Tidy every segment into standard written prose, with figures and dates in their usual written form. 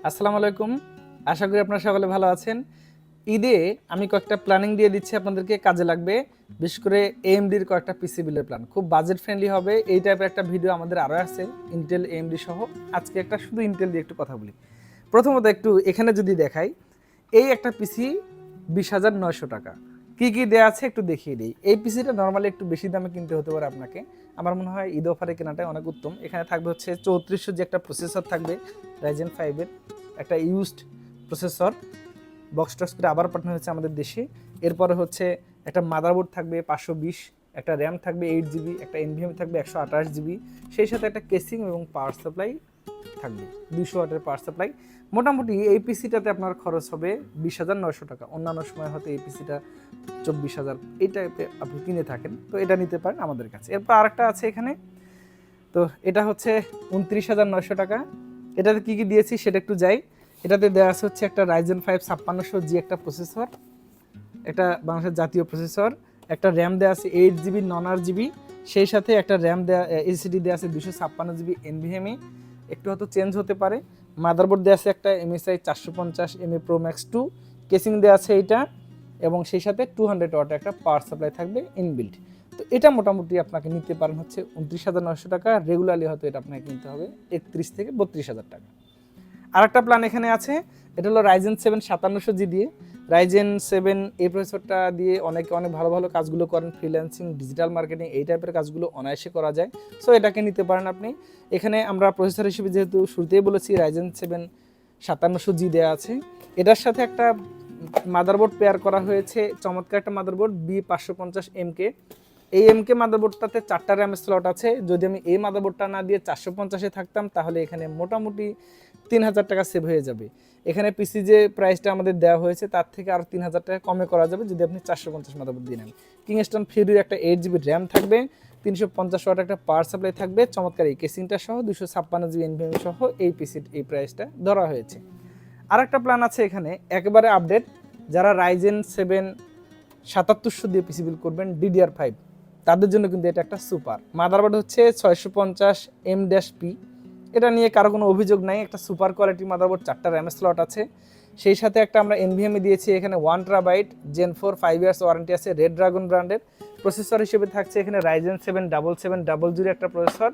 আসসালামু আলাইকুম। আশা করি আপনারা সকলে ভালো আছেন। ঈদে আমি কয়েকটা প্ল্যানিং দিয়ে দিচ্ছি আপনাদেরকে, কাজে লাগবে। বিশেষ করে AMD-র কয়েকটা পিসি বিল্ডের প্ল্যান। খুব বাজেট ফ্রেন্ডলি হবে। এই টাইপের একটা ভিডিও আমাদের আরও আছে, ইন্টেল AMD সহ। আজকে একটা শুধু ইন্টেল দিয়ে একটু কথা বলি। প্রথমত একটু এখানে যদি দেখাই, এই একটা পিসি 20,900 টাকা। কি কি দেওয়া আছে একটু দেখিয়ে দিই। এই পিসিটা নর্মালি একটু বেশি দামে কিনতে হতে পারে আপনাকে। আমার মনে হয় ঈদ অফারে কেনাটাই অনেক উত্তম। এখানে থাকবে হচ্ছে 3400 যে একটা প্রসেসর থাকবে, Ryzen 5-এর একটা ইউজড প্রসেসর, বক্স টক্স করে আবার পাঠানো হয়েছে আমাদের দেশে। এরপরে হচ্ছে একটা মাদারবোর্ড থাকবে 520, একটা র্যাম থাকবে 8 GB, একটা NVMe থাকবে 128 GB, সেই সাথে একটা কেসিং এবং পাওয়ার সাপ্লাই থাকবে 200 ওয়াটের পাওয়ার সাপ্লাই। মোটামুটি এই পিসিটাতে আপনার খরচ হবে 20,900 টাকা। অন্যান্য সময় হয়তো এই পিসিটা 24,000 এই টাইপে আপনি কিনে থাকেন, তো এটা নিতে পারেন আমাদের কাছে। এরপর আরেকটা আছে এখানে, তো এটা হচ্ছে 29,900 টাকা। এটাতে কি কি দিয়েছি সেটা একটু যাই। এটাতে দেওয়া আছে হচ্ছে একটা Ryzen 5 5600G একটা প্রসেসর, একটা বাংলাদেশের জাতীয় প্রসেসর, একটা র্যাম দেওয়া আছে 8 GB নন RGB, সেই সাথে একটা র্যাম দেওয়া SSD দেওয়া আছে 256 GB NVMe, একটু হয়তো চেঞ্জ হতে পারে। মাদারবোর্ড দেওয়া আছে একটা MSI 450 Pro Max 2, কেসিং দেওয়া আছে এইটা, এবং সেই সাথে 200 ওয়াটের একটা পাওয়ার সাপ্লাই থাকবে ইনবিল্ট। তো এটা মোটামুটি আপনাকে নিতে পারেন হচ্ছে 29,900 টাকা। রেগুলারলি হয়তো এটা আপনাকে কিনতে হবে 31 থেকে 32,000 টাকা। আরেকটা প্ল্যান এখানে আছে, এটা হলো Ryzen 7 5700G দিয়ে। Ryzen 7 এই প্রসেসরটা দিয়ে অনেকে অনেক ভালো ভালো কাজগুলো করেন, ফ্রিল্যান্সিং, ডিজিটাল মার্কেটিং, এই টাইপের কাজগুলো অনায়াসে করা যায়। সো এটাকে নিতে পারেন আপনি। এখানে আমরা প্রসেসর হিসেবে যেহেতু শুরুতেই বলেছি Ryzen 7 5700G দেওয়া আছে, এটার সাথে একটা মাদারবোর্ড পেয়ার করা হয়েছে, চমৎকার একটা মাদারবোর্ড B550MK। এই MK মাদারবোর্ডটাতে 4টা র্যাম স্লট আছে। যদি আমি এই মাদারবোর্ডটা না দিয়ে 450-এ থাকতাম, তাহলে এখানে মোটামুটি 3,000 টাকা সেভ হয়ে যাবে। এখানে পিসি যে প্রাইসটা আমাদের দেওয়া হয়েছে তার থেকে আরও 3,000 টাকা কমে করা যাবে যদি আপনি 450 মাদারবোর্ড দিয়ে নেন। কিংস্টন ফিউরির একটা 8 GB র্যাম থাকবে, 350 ওয়াট একটা পাওয়ার সাপ্লাই থাকবে, চমৎকার এই কেসিংটা সহ 256 GB NVMe সহ এই পিসির এই প্রাইসটা ধরা হয়েছে। আরেকটা প্ল্যান আছে এখানে একেবারে আপডেট, যারা Ryzen 7 7700 দিয়ে পিসি বিল্ড করবেন DDR5, তাদের জন্য কিন্তু এটা একটা সুপার মাদারবোর্ড হচ্ছে 650M-P। এটা নিয়ে কারো কোনো অভিযোগ নাই, একটা সুপার কোয়ালিটি মাদারবোর্ড, 4টা র্যাম স্লট আছে, সেই সাথে একটা আমরা NVMe দিয়েছি এখানে 1 TB Gen 4 5 ইয়ার্স ওয়ারেন্টি আছে রেড ড্রাগন ব্র্যান্ডের। প্রসেসর হিসেবে থাকছে এখানে Ryzen 7 7700 একটা প্রসেসর,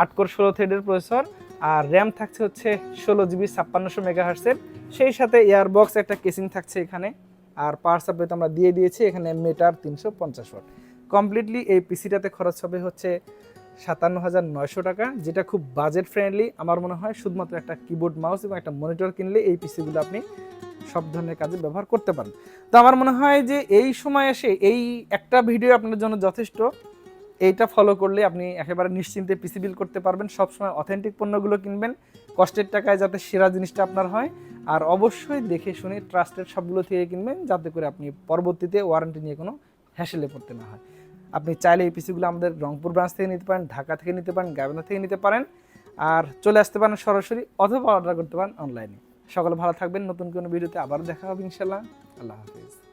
8 কোর 16 থ্রেডের প্রসেসর, আর র্যাম থাকছে হচ্ছে 16 GB 5600 মেগাহার্টসের, সেই সাথে এয়ারবক্স একটা কেসিং থাকছে এখানে, আর পাওয়ার সাপ্লাই তো আমরা দিয়ে দিয়েছি এখানে মেটার 350 ওয়াট। কমপ্লিটলি এই পিসিটাতে খরচ হবে হচ্ছে 57,900 টাকা, যেটা খুব বাজেট ফ্রেন্ডলি। আমার মনে হয় শুধুমাত্র একটা কিবোর্ড মাউস এবং একটা মনিটর কিনলে এই পিসিগুলো আপনি সব ধরনের কাজে ব্যবহার করতে পারেন। তো আমার মনে হয় যে এই সময় এসে এই একটা ভিডিও আপনার জন্য যথেষ্ট। এইটা ফলো করলে আপনি একেবারে নিশ্চিন্তে পিসি বিল করতে পারবেন। সবসময় অথেন্টিক পণ্যগুলো কিনবেন, কষ্টের টাকায় যাতে সেরা জিনিসটা আপনার হয়, আর অবশ্যই দেখে শুনে ট্রাস্টেড সবগুলো থেকে কিনবেন, যাতে করে আপনি পরবর্তীতে ওয়ারেন্টি নিয়ে কোনো হ্যাসেলে পড়তে না হয়। আপনি চাইলে এই পিসিগুলো আমাদের রংপুর ব্রাঞ্চ থেকে নিতে পারেন, ঢাকা থেকে নিতে পারেন, গাইবান্ধা থেকে নিতে পারেন, আর চলে আসতে পারেন সরাসরি, অথবা অর্ডার করতে পারেন অনলাইনে। সকলে ভালো থাকবেন, নতুন কোনো ভিডিওতে আবার দেখা হবে ইনশাল্লাহ। আল্লাহ হাফিজ।